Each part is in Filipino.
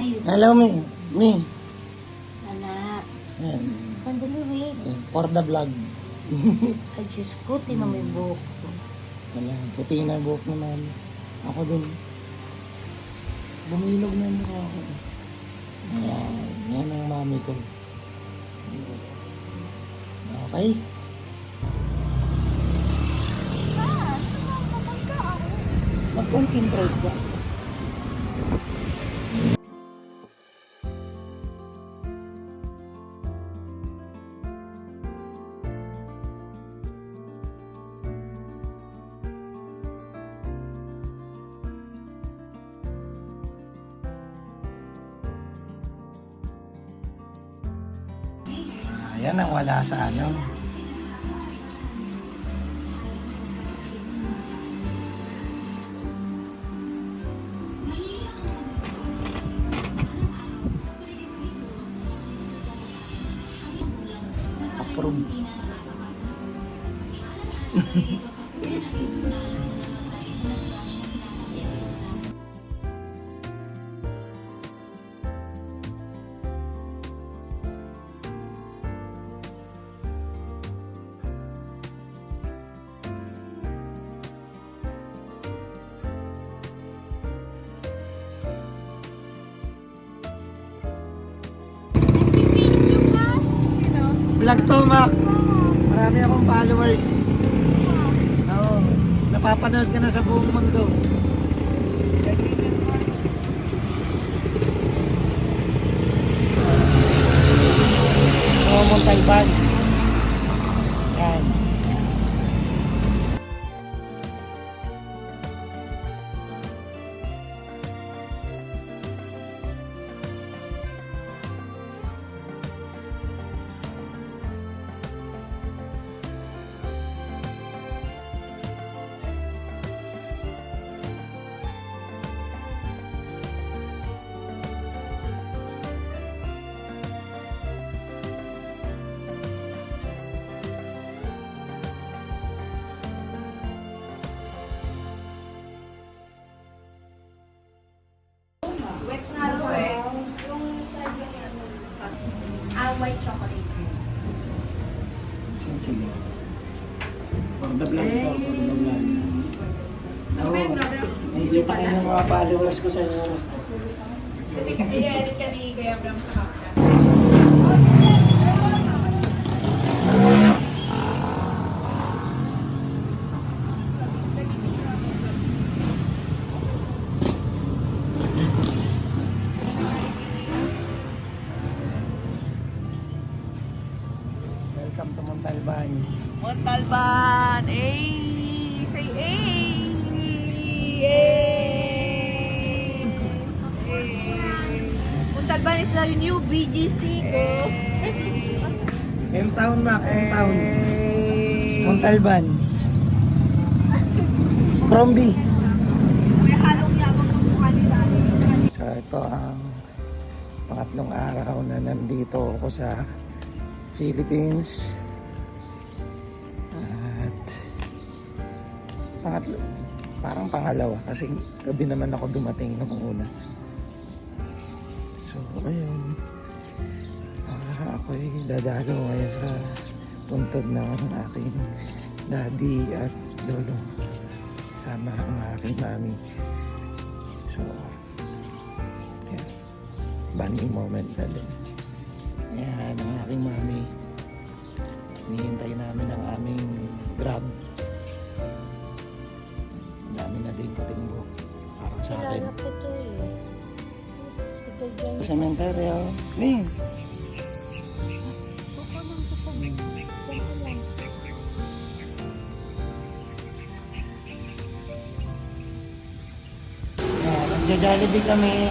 Hello, Mi. Mi. Anak. Ayan. Sandali, wait. For the vlog. Ay, Diyos ko, tinan mo yung buhok ko. Wala. Puti na buhok naman. Ako din. Bumilog na yung mukha ko. Ayan. Yan ang mami ko. Okay. Mag-concentrate ka. Ayan ang wala sa ano. Approve. Vlog to, Mac. Marami akong followers. Oo. Napapanood ka na sa buong mundo. Montalban. Yan. Wet na wet. White chocolate. Sige. For the vlog to. For the vlog. Oo. Nakikita kayo ng mga followers ko sa inyo. Kasi i-edit ka ni Kuya Bram sa camera. Welcome to Montalban. Montalban! Ay! Say ay! Montalban is the new BGC ko. M-Town, Mac. M-Town. Montalban. Crombie. May halong yabang ng mukha ni Dali. So ito ang pangatlong araw na nandito ako sa Philippines. At pangatlo, parang pangalawa kasi gabi naman ako dumating nung una. So ayun, ako'y dadalaw ngayon sa puntod ng aking daddy at lolo sama ang aking mami. So yan, bonding moment na din. Yan ang aking mami. Hinihintay namin ang aming grab. Dami na din puting buhok. Parang sa akin. Sa cementerio. Ning! Yan, nagja-Jollibee kami.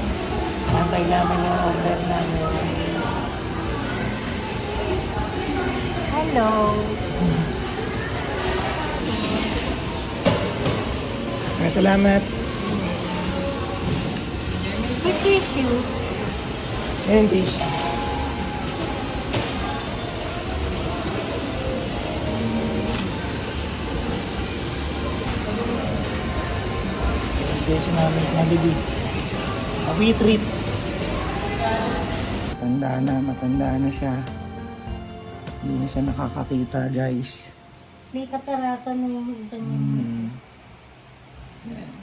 Antay namin yung order namin. Hello. Salamat. May tissue. Ayun, Tish. Beso namin nabili. A free treat. Matanda na siya. Hindi na siya nakakakita, guys. May katarata na yung isa niya. Yan.